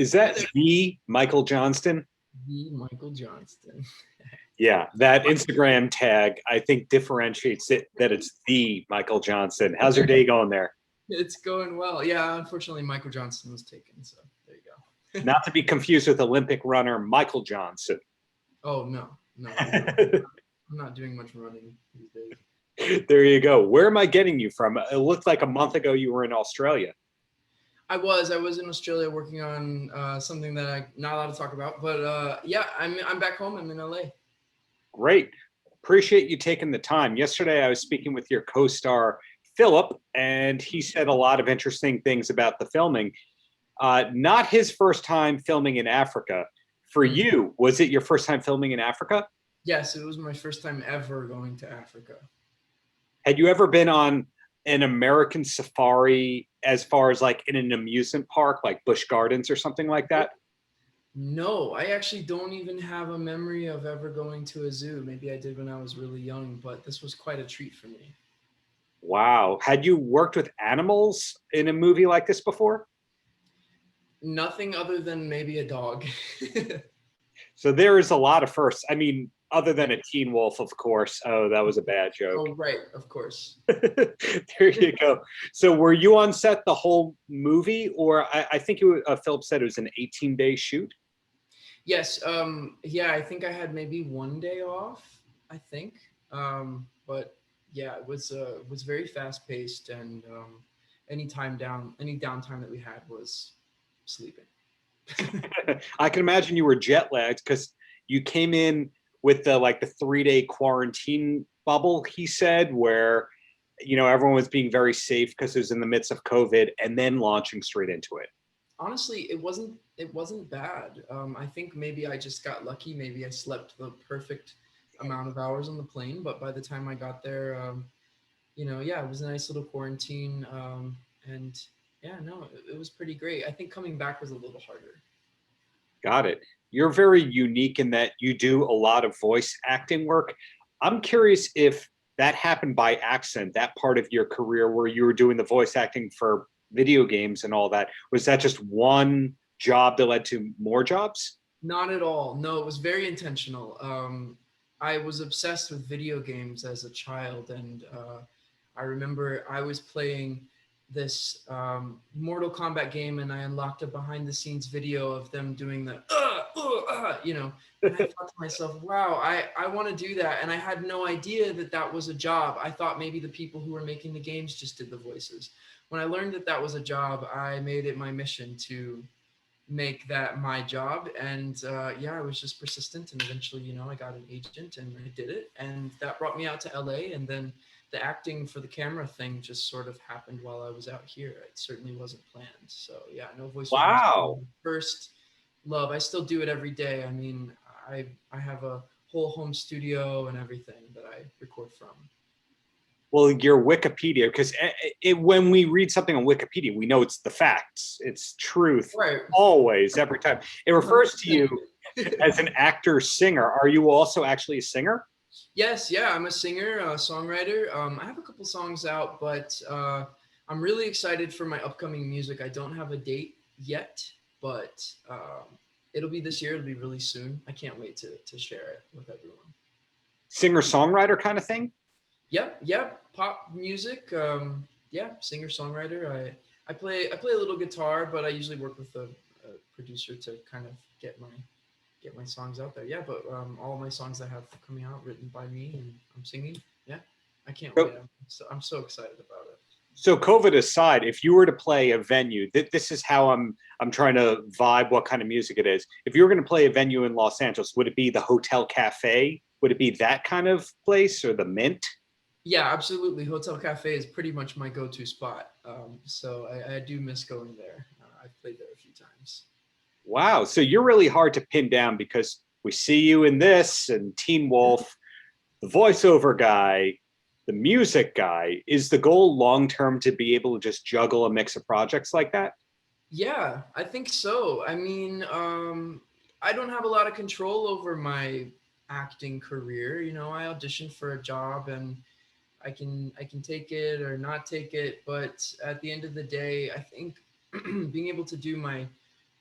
Is that the Michael Johnston? The Michael Johnston. Yeah, that Instagram tag, I think, differentiates it that it's the Michael Johnston. How's your day going there? It's going well. Yeah, unfortunately, Michael Johnston was taken, so there you go. Not to be confused with Olympic runner Michael Johnson. Oh, no. I'm not doing much running these days. There you go. Where am I getting you from? It looked like a month ago you were in Australia. I was in Australia working on something that I'm not allowed to talk about, but yeah, I'm back home. I'm in LA. Great. Appreciate you taking the time. Yesterday I was speaking with your co-star Philip, and he said a lot of interesting things about the filming. Not his first time filming in Africa. For you, was it your first time filming in Africa? Yes, it was my first time ever going to Africa. Had you ever been on an American safari as far as like in an amusement park, like Busch Gardens or something like that? No, I actually don't even have a memory of ever going to a zoo. Maybe I did when I was really young, but this was quite a treat for me. Wow. Had you worked with animals in a movie like this before? Nothing other than maybe a dog. So there is a lot of firsts. I mean, other than a teen wolf, of course. Oh, that was a bad joke. Oh, right, of course. There you go. So were you on set the whole movie? Or I think Philip said it was an 18-day shoot? Yes. Yeah, I think I had maybe one day off, I think. But yeah, it was very fast paced, and any downtime that we had was sleeping. I can imagine you were jet lagged because you came in with the 3-day quarantine bubble, he said, where everyone was being very safe because it was in the midst of COVID, and then launching straight into it. Honestly, it wasn't bad. I think maybe I just got lucky. Maybe I slept the perfect amount of hours on the plane, but by the time I got there, yeah, it was a nice little quarantine, and yeah, no, it was pretty great. I think coming back was a little harder. Got it. You're very unique in that you do a lot of voice acting work. I'm curious if that happened by accident, that part of your career where you were doing the voice acting for video games and all that. Was that just one job that led to more jobs? Not at all. No, it was very intentional. I was obsessed with video games as a child, and I remember I was playing this Mortal Kombat game, and I unlocked a behind-the-scenes video of them doing the and I thought to myself, wow, I want to do that. And I had no idea that that was a job. I thought maybe the people who were making the games just did the voices. When I learned that that was a job, I made it my mission to make that my job. And yeah, I was just persistent, and eventually, I got an agent and I did it. And that brought me out to LA. And then the acting for the camera thing just sort of happened while I was out here. It certainly wasn't planned. So yeah, no voiceover. Wow. First love. I still do it every day. I mean, I have a whole home studio and everything that I record from. Well, your Wikipedia, because when we read something on Wikipedia, we know it's the facts. It's truth, right? Always, every time. It refers to you as an actor, singer. Are you also actually a singer? Yes, yeah, I'm a singer, a songwriter. I have a couple songs out, but I'm really excited for my upcoming music. I don't have a date yet, but it'll be this year. It'll be really soon. I can't wait to share it with everyone. Singer-songwriter kind of thing? Yep. Pop music. Yeah, singer-songwriter. I play a little guitar, but I usually work with a producer to kind of get my songs out there. Yeah, but all my songs I have coming out written by me, and I'm singing. Yeah, I can't wait. I'm so excited about it. So COVID aside, if you were to play a venue, this is how I'm trying to vibe what kind of music it is. If you were going to play a venue in Los Angeles, would it be the Hotel Cafe? Would it be that kind of place, or the Mint? Yeah, absolutely. Hotel Cafe is pretty much my go-to spot. So I do miss going there. I've played there a few times. Wow. So you're really hard to pin down because we see you in this and Teen Wolf, the voiceover guy, the music guy. Is the goal long-term to be able to just juggle a mix of projects like that? Yeah, I think so. I mean, I don't have a lot of control over my acting career. I auditioned for a job, and I can take it or not take it. But at the end of the day, I think being able to do my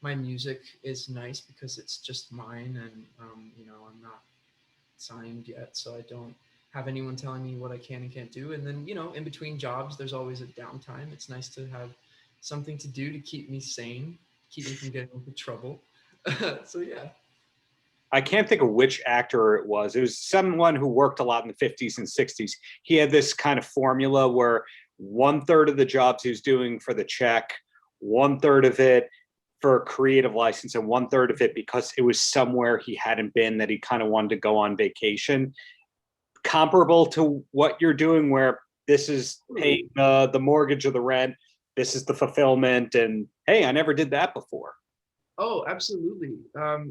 my music is nice because it's just mine, and I'm not signed yet, so I don't have anyone telling me what I can and can't do. And then in between jobs, there's always a downtime. It's nice to have something to do to keep me sane, keep me from getting into trouble. So yeah. I can't think of which actor it was. It was someone who worked a lot in the 50s and 60s. He had this kind of formula where 1/3 of the jobs he was doing for the check, 1/3 of it for a creative license, and 1/3 of it because it was somewhere he hadn't been that he kind of wanted to go on vacation. Comparable to what you're doing, where this is paying the mortgage or the rent, this is the fulfillment, and hey, I never did that before. Oh, absolutely.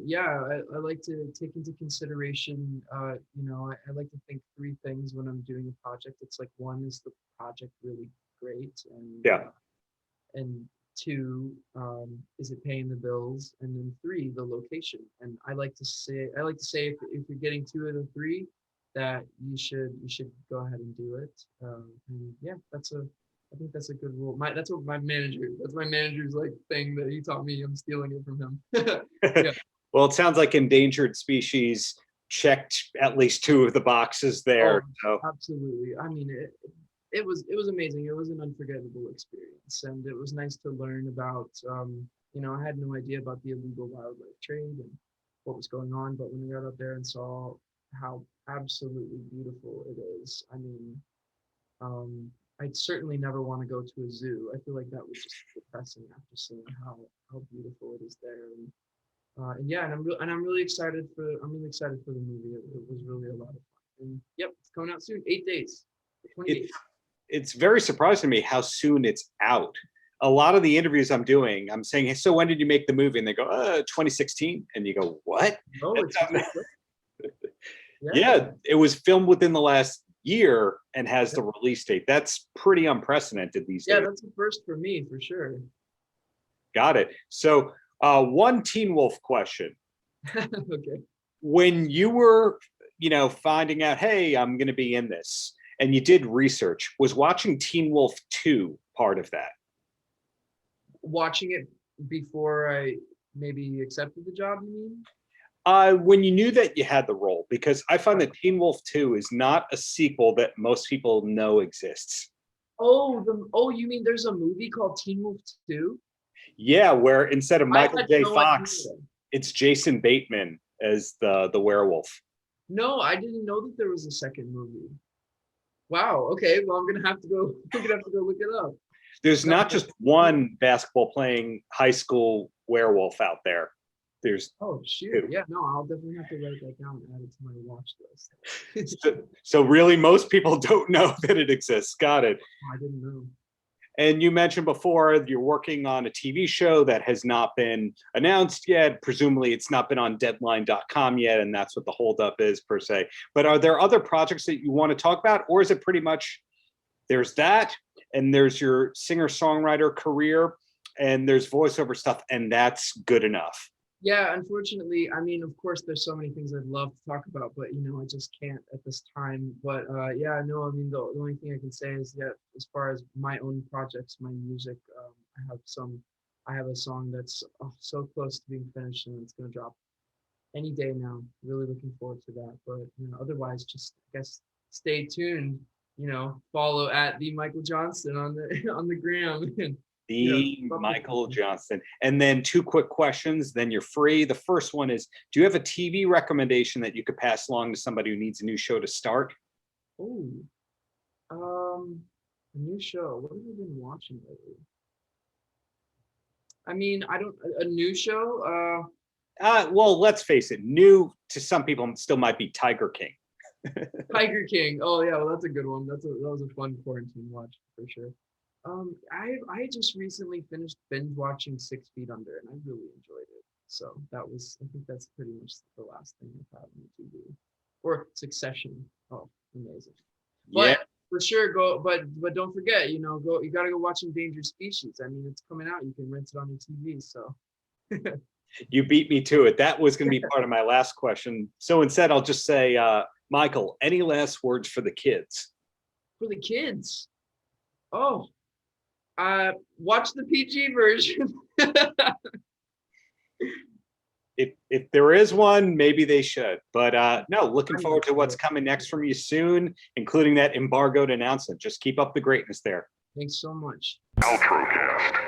Yeah, I like to take into consideration, I like to think three things when I'm doing a project. It's like, one, is the project really great? And Yeah. and two, is it paying the bills? And then three, the location. And I like to say if you're getting two of the three, that you should go ahead and do it. And yeah, I think that's a good rule. That's my manager's like thing that he taught me. I'm stealing it from him. Yeah. Well, it sounds like Endangered Species checked at least two of the boxes there. Oh, absolutely. I mean, it was amazing. It was an unforgettable experience, and it was nice to learn about. I had no idea about the illegal wildlife trade and what was going on, but when we got up there and saw how absolutely beautiful it is, I mean, I'd certainly never want to go to a zoo. I feel like that was just depressing after seeing how beautiful it is there. And yeah, and I'm really excited for the movie. It was really a lot of fun. And yep, it's coming out soon. 8 days. 28. It's very surprising to me how soon it's out. A lot of the interviews I'm doing, I'm saying, hey, so when did you make the movie? And they go, 2016. And you go, what? Oh, it's yeah, it was filmed within the last year and has the release date. That's pretty unprecedented these days. Yeah, that's a first for me, for sure. Got it. So one Teen Wolf question. Okay. When you were, finding out, hey, I'm going to be in this, and you did research, was watching Teen Wolf 2 part of that? Watching it before I maybe accepted the job, you mean? When you knew that you had the role, because I find that Teen Wolf 2 is not a sequel that most people know exists. Oh, you mean there's a movie called Teen Wolf 2? Yeah, where instead of Michael J. No Fox, idea. it's Jason Bateman as the werewolf. No, I didn't know that there was a second movie. Wow. Okay. Well, I'm gonna have to go look it up. There's not just one basketball playing high school werewolf out there. There's shoot. Yeah, no, I'll definitely have to write that down and add it to my watch list. so really most people don't know that it exists. Got it. I didn't know. And you mentioned before you're working on a TV show that has not been announced yet. Presumably it's not been on deadline.com yet, and that's what the holdup is per se. But are there other projects that you want to talk about, or is it pretty much there's that and there's your singer-songwriter career and there's voiceover stuff, and that's good enough? Yeah, unfortunately, I mean, of course, there's so many things I'd love to talk about, but I just can't at this time. But yeah, no, I mean, the only thing I can say is that as far as my own projects, my music, I have a song that's so close to being finished, and it's gonna drop any day now. Really looking forward to that. But otherwise, just I guess stay tuned. Follow at the Michael Johnston on the on the gram. Michael Johnston. And then two quick questions, then you're free. The first one is, do you have a TV recommendation that you could pass along to somebody who needs a new show to start? Oh, a new show. What have you been watching lately? I mean, a new show? Well, let's face it, new to some people still might be Tiger King. Tiger King. Oh yeah, well that's a good one. That was a fun quarantine watch for sure. I just recently finished binge watching 6 Feet Under, and I really enjoyed it. So I think that's pretty much the last thing I've had on TV. Or Succession. Oh, amazing. But Yeah. For sure, but don't forget, you gotta go watch Endangered Species. I mean, it's coming out. You can rent it on your TV. So You beat me to it. That was going to be part of my last question. So instead, I'll just say, Michael, any last words for the kids? For the kids, watch the PG version. If there is one, maybe they should. But no, looking forward to what's coming next from you soon, including that embargoed announcement. Just keep up the greatness there. Thanks so much. Paltrocast.